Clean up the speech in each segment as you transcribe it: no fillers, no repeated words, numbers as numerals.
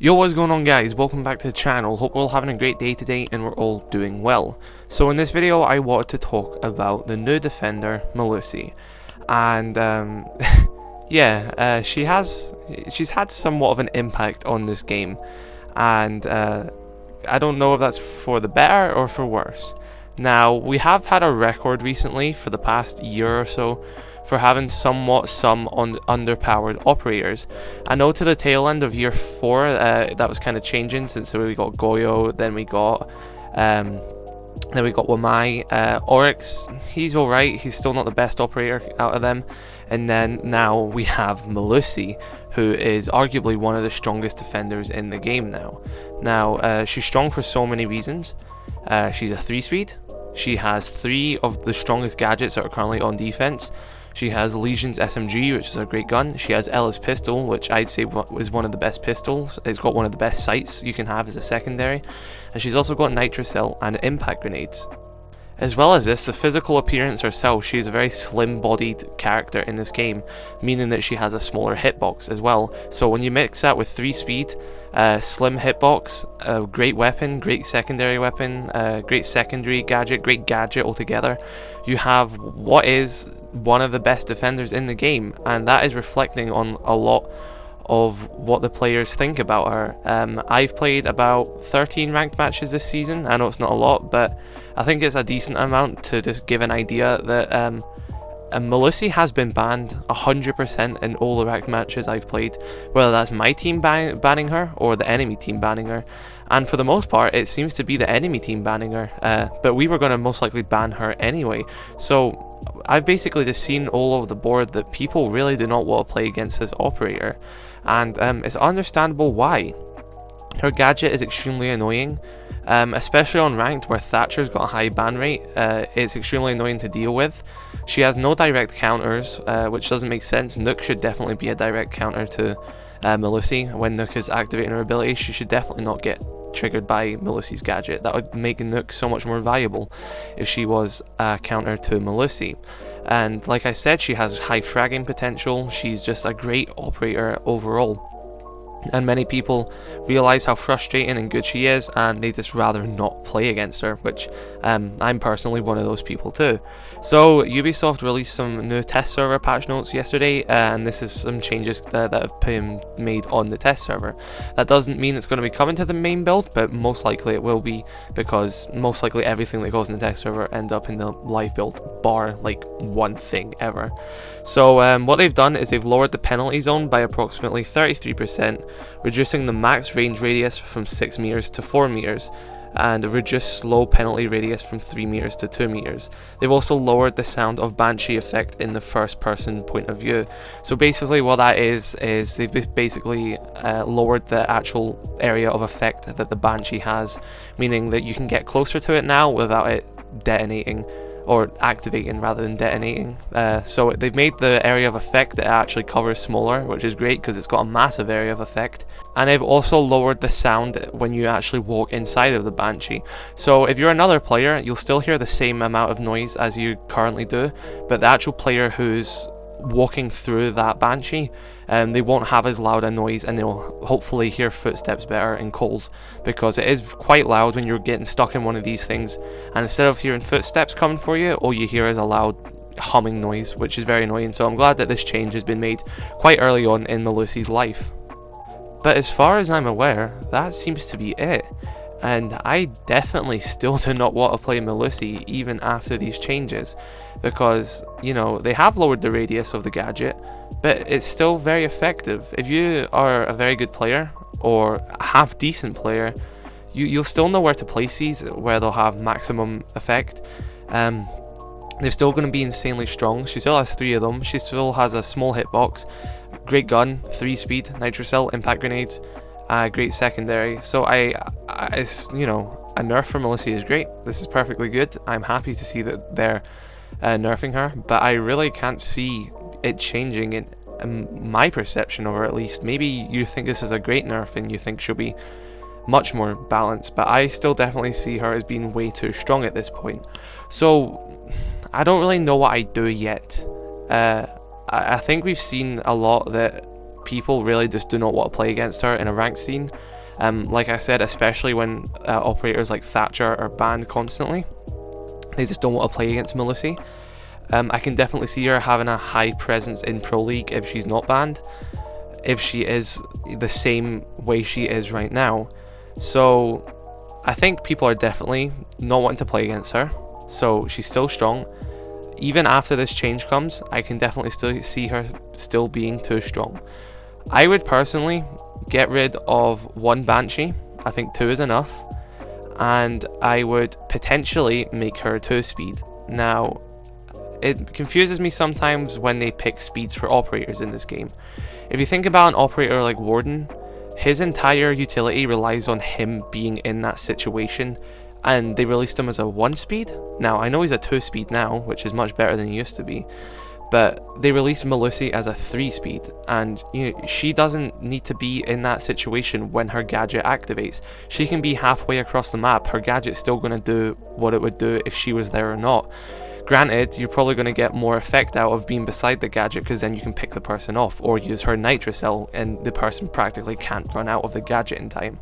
Yo, what's going on guys? Welcome back to the channel. Hope we're all having a great day today and we're all doing well. So in this video I wanted to talk about the new defender, Melusi. And yeah, she's had somewhat of an impact on this game. And I don't know if that's for the better or for worse. Now, we have had a record recently for the past year or so for having some underpowered operators. I know to the tail end of year 4 that was kind of changing, since we got Goyo, then we got Wamai. Oryx, he's alright, he's still not the best operator out of them. And then now we have Melusi, who is arguably one of the strongest defenders in the game now. Now, she's strong for so many reasons. She's a 3-speed. She has 3 of the strongest gadgets that are currently on defense. She has Legion's SMG, which is a great gun. She has Ella's pistol, which I'd say is one of the best pistols. It's got one of the best sights you can have as a secondary. And she's also got nitrocell and impact grenades. As well as this, the physical appearance herself, she's a very slim-bodied character in this game, meaning that she has a smaller hitbox as well. So when you mix that with 3 speed, slim hitbox, a great weapon, great secondary weapon, great secondary gadget, great gadget altogether, you have what is one of the best defenders in the game, and that is reflecting on a lot of what the players think about her. I've played about 13 ranked matches this season. I know it's not a lot, but I think it's a decent amount to just give an idea that Melusi has been banned 100% in all the ranked matches I've played, whether that's my team banning her or the enemy team banning her. And for the most part, it seems to be the enemy team banning her, but we were going to most likely ban her anyway. So I've basically just seen all over the board that people really do not want to play against this operator, and it's understandable why. Her gadget is extremely annoying, especially on ranked where Thatcher's got a high ban rate. It's extremely annoying to deal with. She has no direct counters, which doesn't make sense. Nook should definitely be a direct counter to Melusi. When Nook is activating her ability, she should definitely not get triggered by Melusi's gadget. That would make Nook so much more valuable if she was a counter to Melusi. And like I said, she has high fragging potential. She's just a great operator overall. And many people realise how frustrating and good she is, and they just rather not play against her, which I'm personally one of those people too. So Ubisoft released some new test server patch notes yesterday, and this is some changes that have been made on the test server. That doesn't mean it's going to be coming to the main build, but most likely it will be, because most likely everything that goes in the test server ends up in the live build, bar like one thing ever. So what they've done is they've lowered the penalty zone by approximately 33%, reducing the max range radius from 6 meters to 4 meters, and a reduced slow penalty radius from 3 meters to 2 meters. They've also lowered the sound of Banshee effect in the first person point of view. So basically what that is they've basically lowered the actual area of effect that the Banshee has, meaning that you can get closer to it now without it detonating, or activating rather than detonating. So they've made the area of effect that it actually covers smaller, which is great because it's got a massive area of effect. And they've also lowered the sound when you actually walk inside of the Banshee. So if you're another player, you'll still hear the same amount of noise as you currently do, but the actual player who's walking through that Banshee, they won't have as loud a noise, and they'll hopefully hear footsteps better in calls, because it is quite loud when you're getting stuck in one of these things, and instead of hearing footsteps coming for you, all you hear is a loud humming noise, which is very annoying. So I'm glad that this change has been made quite early on in Melusi's life. But as far as I'm aware, that seems to be it. And I definitely still do not want to play Melusi even after these changes, because, you know, they have lowered the radius of the gadget, but it's still very effective. If you are a very good player, or a half decent player, you'll still know where to place these, where they'll have maximum effect. They're still going to be insanely strong. She still has 3 of them. She still has a small hitbox, great gun, 3 speed, nitrocell, impact grenades, great secondary. So it's, you know, a nerf for Melusi is great. This is perfectly good. I'm happy to see that they're nerfing her, but I really can't see it changing in my perception of her, at least. Maybe you think this is a great nerf and you think she'll be much more balanced, but I still definitely see her as being way too strong at this point. So I don't really know what I do yet. I think we've seen a lot that people really just do not want to play against her in a ranked scene. Like I said, especially when operators like Thatcher are banned constantly, they just don't want to play against Melusi. I can definitely see her having a high presence in Pro League if she's not banned, if she is the same way she is right now. So I think people are definitely not wanting to play against her, so she's still strong. Even after this change comes, I can definitely still see her still being too strong. I would personally get rid of 1 Banshee, I think 2 is enough, and I would potentially make her 2 speed. Now, it confuses me sometimes when they pick speeds for operators in this game. If you think about an operator like Warden, his entire utility relies on him being in that situation, and they released him as a 1 speed. Now, I know he's a 2 speed now, which is much better than he used to be, but they released Melusi as a 3 speed, and you know, she doesn't need to be in that situation when her gadget activates. She can be halfway across the map, her gadget's still going to do what it would do if she was there or not. Granted, you're probably going to get more effect out of being beside the gadget, because then you can pick the person off, or use her Nitro Cell, and the person practically can't run out of the gadget in time.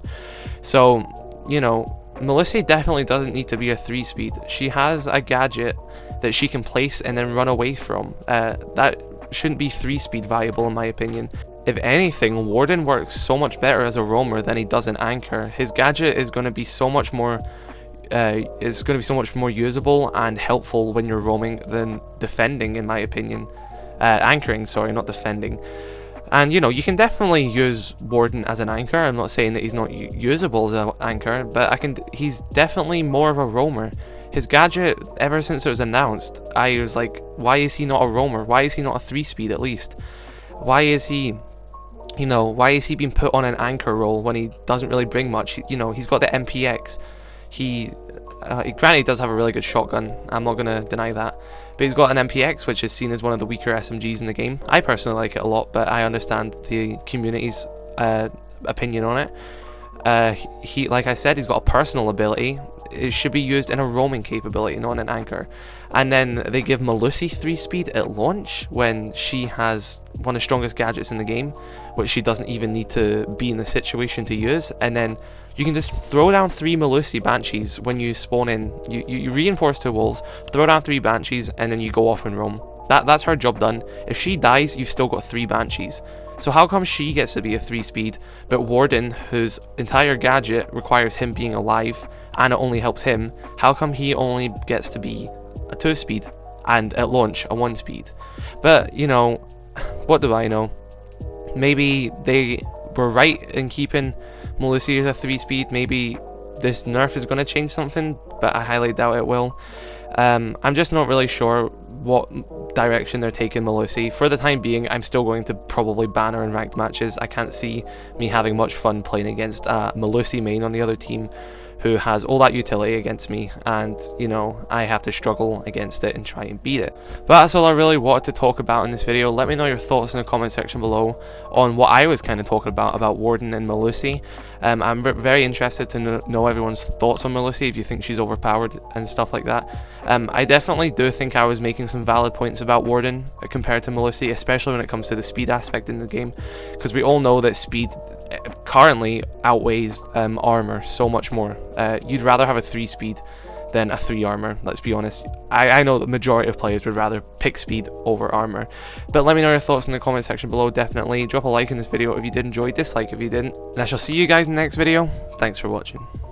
So, you know, Melusi definitely doesn't need to be a 3 speed. She has a gadget that she can place and then run away from. That shouldn't be 3 speed viable in my opinion. If anything, Warden works so much better as a roamer than he does in Anchor. His gadget is going to be so much more usable and helpful when you're roaming than defending, in my opinion. Anchoring, sorry, not defending. And you know, you can definitely use Warden as an anchor. I'm not saying that he's not usable as an anchor, but he's definitely more of a roamer. His gadget, ever since it was announced, I was like, why is he not a roamer? Why is he not a 3 speed at least? Why is he, you know, why is he being put on an anchor role when he doesn't really bring much? You know, he's got the MPX. Granted, he does have a really good shotgun, I'm not going to deny that, but he's got an MPX, which is seen as one of the weaker SMGs in the game. I personally like it a lot, but I understand the community's opinion on it. Like I said, he's got a personal ability. It should be used in a roaming capability, not an anchor. And then they give Melusi 3 speed at launch when she has one of the strongest gadgets in the game, which she doesn't even need to be in the situation to use. And then you can just throw down 3 Melusi Banshees when you spawn in. You reinforce 2 walls, throw down 3 Banshees, and then you go off and roam. That's her job done. If she dies, you've still got 3 Banshees. So how come she gets to be a 3 speed, but Warden, whose entire gadget requires him being alive, and it only helps him, how come he only gets to be a 2 speed, and at launch a 1 speed? But, you know, what do I know? Maybe they were right in keeping Melusi as a 3 speed. Maybe this nerf is going to change something, but I highly doubt it will. I'm just not really sure what direction they're taking Melusi. For the time being, I'm still going to probably ban her in ranked matches. I can't see me having much fun playing against Melusi main on the other team, who has all that utility against me, and you know, I have to struggle against it and try and beat it. But that's all I really wanted to talk about in this video. Let me know your thoughts in the comment section below on what I was kind of talking about Warden and Melusi. I'm very interested to know everyone's thoughts on Melusi, if you think she's overpowered and stuff like that. I definitely do think I was making some valid points about Warden compared to Melusi, especially when it comes to the speed aspect in the game, because we all know that speed currently outweighs armor so much more. You'd rather have a 3 speed than a 3 armor, let's be honest. I know the majority of players would rather pick speed over armor. But let me know your thoughts in the comment section below. Definitely drop a like in this video if you did enjoy, dislike if you didn't, and I shall see you guys in the next video. Thanks for watching.